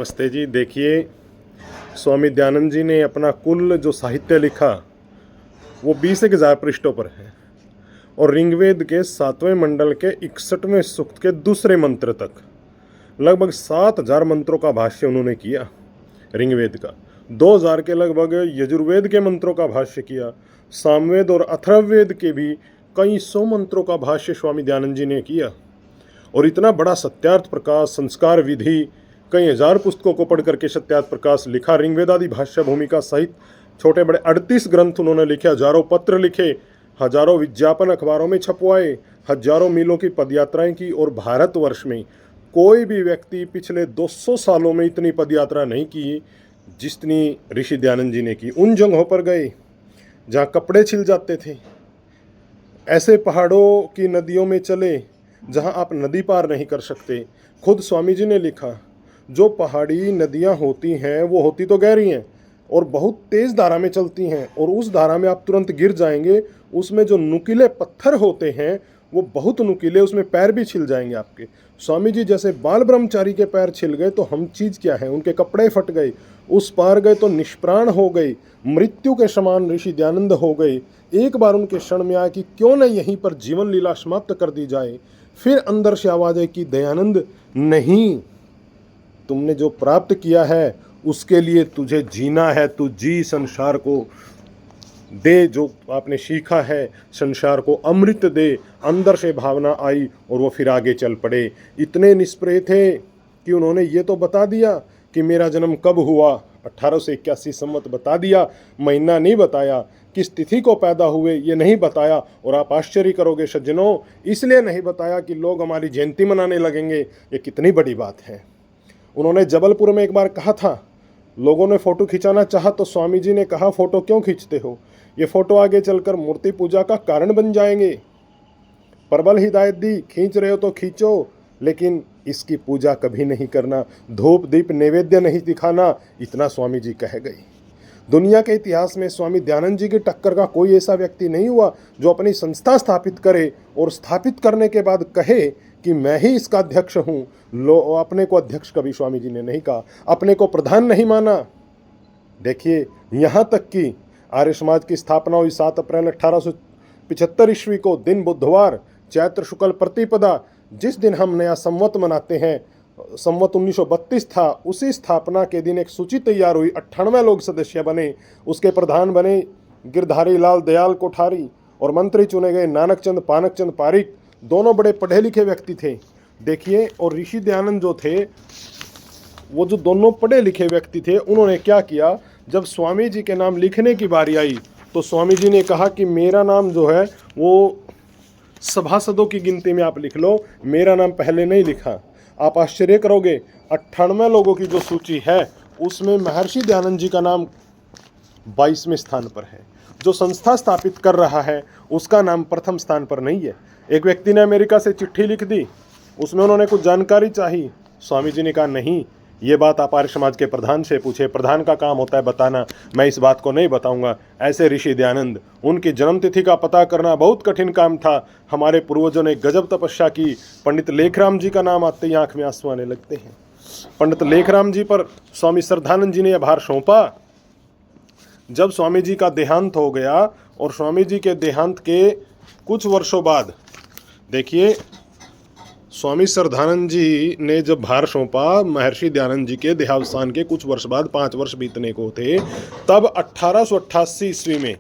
नमस्ते जी। देखिए, स्वामी दयानंद जी ने अपना कुल जो साहित्य लिखा वो 20,000 पृष्ठों पर है और ऋग्वेद के 7वें मंडल के 61वें सूक्त के दूसरे मंत्र तक लगभग 7,000 मंत्रों का भाष्य उन्होंने किया। ऋग्वेद का 2,000 के लगभग यजुर्वेद के मंत्रों का भाष्य किया। सामवेद और अथर्ववेद के भी कई सौ मंत्रों का भाष्य स्वामी दयानंद जी ने किया। और इतना बड़ा सत्यार्थ प्रकाश, संस्कार विधि, कई हजार पुस्तकों को पढ़ करके सत्यार्थ प्रकाश लिखा। ऋग्वेदादि भाष्य भूमिका सहित छोटे बड़े 38 ग्रंथ उन्होंने लिखे, हजारों पत्र लिखे, हजारों विज्ञापन अखबारों में छपवाए, हजारों मीलों की पदयात्राएं की। और भारतवर्ष में कोई भी व्यक्ति पिछले 200 सालों में इतनी पदयात्रा नहीं की जितनी ऋषि दयानंद जी ने की। उन जगहों पर गए जहाँ कपड़े छिल जाते थे, ऐसे पहाड़ों की नदियों में चले जहाँ आप नदी पार नहीं कर सकते। खुद स्वामी जी ने लिखा, जो पहाड़ी नदियाँ होती हैं वो होती तो गहरी हैं और बहुत तेज़ धारा में चलती हैं और उस धारा में आप तुरंत गिर जाएंगे। उसमें जो नुकीले पत्थर होते हैं वो बहुत नुकीले, उसमें पैर भी छिल जाएंगे आपके। स्वामी जी जैसे बाल ब्रह्मचारी के पैर छिल गए तो हम चीज़ क्या है, उनके कपड़े फट गए, उस पार गए तो निष्प्राण हो गए, मृत्यु के समान ऋषि दयानंद हो गए। एक बार उनके क्षण में आया कि क्यों न यहीं पर जीवन लीला समाप्त कर दी जाए। फिर अंदर से आवाज़ आई कि दयानंद नहीं, तुमने जो प्राप्त किया है उसके लिए तुझे जीना है, तू जी, संसार को दे, जो आपने सीखा है संसार को अमृत दे। अंदर से भावना आई और वो फिर आगे चल पड़े। इतने निष्प्रिय थे कि उन्होंने ये तो बता दिया कि मेरा जन्म कब हुआ, 1881 संवत बता दिया, महीना नहीं बताया, किस तिथि को पैदा हुए ये नहीं बताया। और आप आश्चर्य करोगे सज्जनों, इसलिए नहीं बताया कि लोग हमारी जयंती मनाने लगेंगे। ये कितनी बड़ी बात है। उन्होंने जबलपुर में एक बार कहा था, लोगों ने फ़ोटो खिंचाना चाहा तो स्वामी जी ने कहा, फ़ोटो क्यों खींचते हो, ये फ़ोटो आगे चलकर मूर्ति पूजा का कारण बन जाएंगे। प्रबल हिदायत दी, खींच रहे हो तो खींचो, लेकिन इसकी पूजा कभी नहीं करना, धूप दीप नैवेद्य नहीं दिखाना, इतना स्वामी जी कह गए। दुनिया के इतिहास में स्वामी दयानंद जी की टक्कर का कोई ऐसा व्यक्ति नहीं हुआ जो अपनी संस्था स्थापित करे और स्थापित करने के बाद कहे कि मैं ही इसका अध्यक्ष हूँ। अपने को अध्यक्ष कभी स्वामी जी ने नहीं कहा, अपने को प्रधान नहीं माना। देखिए, यहाँ तक कि आर्य समाज की स्थापना हुई 7 अप्रैल 1875 ईस्वी को, दिन बुधवार, चैत्र शुक्ल प्रतिपदा, जिस दिन हम नया संवत मनाते हैं, संवत 1932 था, उसी स्थापना के दिन एक सूची तैयार हुई, 98 लोग सदस्य बने। उसके प्रधान बने गिरधारी लाल दयाल कोठारी और मंत्री चुने गए नानक चंद पानक चंद पारिक। दोनों बड़े पढ़े लिखे व्यक्ति थे। देखिए, और ऋषि दयानंद जो थे, वो जो दोनों पढ़े लिखे व्यक्ति थे, उन्होंने क्या किया, जब स्वामी जी के नाम लिखने की बारी आई तो स्वामी जी ने कहा कि मेरा नाम जो है वो सभासदों की गिनती में आप लिख लो, मेरा नाम पहले नहीं लिखा। आप आश्चर्य करोगे, 98 लोगों की जो सूची है उसमें महर्षि दयानंद जी का नाम 22वें स्थान पर है। जो संस्था स्थापित कर रहा है उसका नाम प्रथम स्थान पर नहीं है। एक व्यक्ति ने अमेरिका से चिट्ठी लिख दी, उसमें उन्होंने कुछ जानकारी चाही, स्वामी जी ने कहा नहीं, ये बात आप आर्य समाज के प्रधान से पूछे, प्रधान का काम होता है बताना, मैं इस बात को नहीं बताऊंगा। ऐसे ऋषि दयानंद, उनकी जन्मतिथि का पता करना बहुत कठिन काम था। हमारे पूर्वजों ने गजब तपस्या की। पंडित लेखराम जी का नाम आते ही आंख में आंसू आने लगते हैं। पंडित लेखराम जी पर स्वामी श्रद्धानंद जी ने यह भार सौंपा। जब स्वामी जी का देहांत हो गया और स्वामी जी के देहांत के कुछ वर्षों बाद, देखिए, स्वामी श्रद्धानंद जी ने जब भार सौंपा, महर्षि दयानंद जी के देहावसान के कुछ वर्ष बाद, 5 वर्ष बीतने को थे, तब 1888 ईस्वी में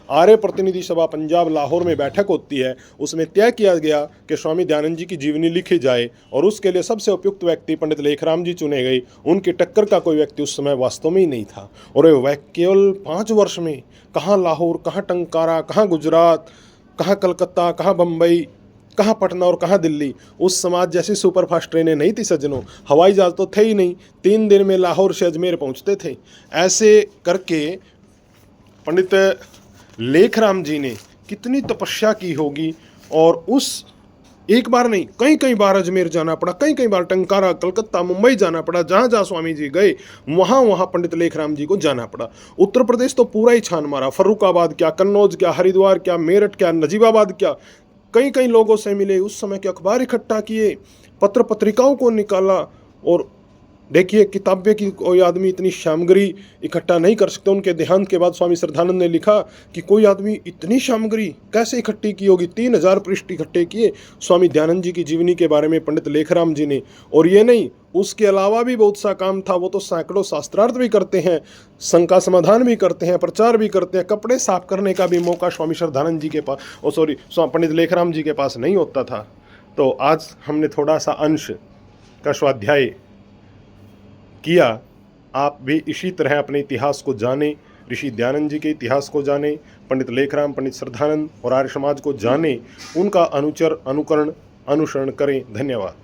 आर्य प्रतिनिधि सभा पंजाब लाहौर में बैठक होती है। उसमें तय किया गया कि स्वामी दयानंद जी की जीवनी लिखी जाए और उसके लिए सबसे उपयुक्त व्यक्ति पंडित लेखराम जी चुने गए। उनकी टक्कर का कोई व्यक्ति उस समय वास्तव में ही नहीं था। और वह केवल 5 वर्ष में कहाँ लाहौर, कहाँ टंकारा, कहाँ गुजरात, कहाँ कलकत्ता, कहाँ बम्बई, कहाँ पटना और कहाँ दिल्ली। उस समाज जैसी सुपरफास्ट ट्रेनें नहीं थी सज्जनों, हवाई जहाज तो थे ही नहीं। 3 दिन में लाहौर से अजमेर पहुँचते थे। ऐसे करके पंडित लेखराम जी ने कितनी तपस्या की होगी। और उस एक बार नहीं, कई कई बार अजमेर जाना पड़ा, कई कई बार टंकारा, कलकत्ता, मुंबई जाना पड़ा। जहाँ जहाँ स्वामी जी गए वहाँ वहाँ पंडित लेखराम जी को जाना पड़ा। उत्तर प्रदेश तो पूरा ही छान मारा, फर्रुखाबाद क्या, कन्नौज क्या, हरिद्वार क्या, मेरठ क्या, नजीबाबाद क्या, कई कई लोगों से मिले, उस समय के अखबार इकट्ठा किए, पत्र पत्रिकाओं को निकाला और देखिए, किताबें की कोई आदमी इतनी सामग्री इकट्ठा नहीं कर सकता। उनके देहांत के बाद स्वामी श्रद्धानंद ने लिखा कि कोई आदमी इतनी सामग्री कैसे इकट्ठी की होगी। 3000 पृष्ठ इकट्ठे किए स्वामी दयानंद जी की जीवनी के बारे में पंडित लेखराम जी ने। और ये नहीं, उसके अलावा भी बहुत सा काम था। वो तो सैकड़ों शास्त्रार्थ भी करते हैं, शंका समाधान भी करते हैं, प्रचार भी करते हैं। कपड़े साफ करने का भी मौका स्वामी श्रद्धानंद जी के पास, पंडित लेखराम जी के पास नहीं होता था। तो आज हमने थोड़ा सा अंश का स्वाध्याय किया। आप भी इसी तरह अपने इतिहास को जानें, ऋषि दयानंद जी के इतिहास को जानें, पंडित लेखराम, पंडित श्रद्धानंद और आर्य समाज को जानें, उनका अनुचर, अनुकरण, अनुसरण करें। धन्यवाद।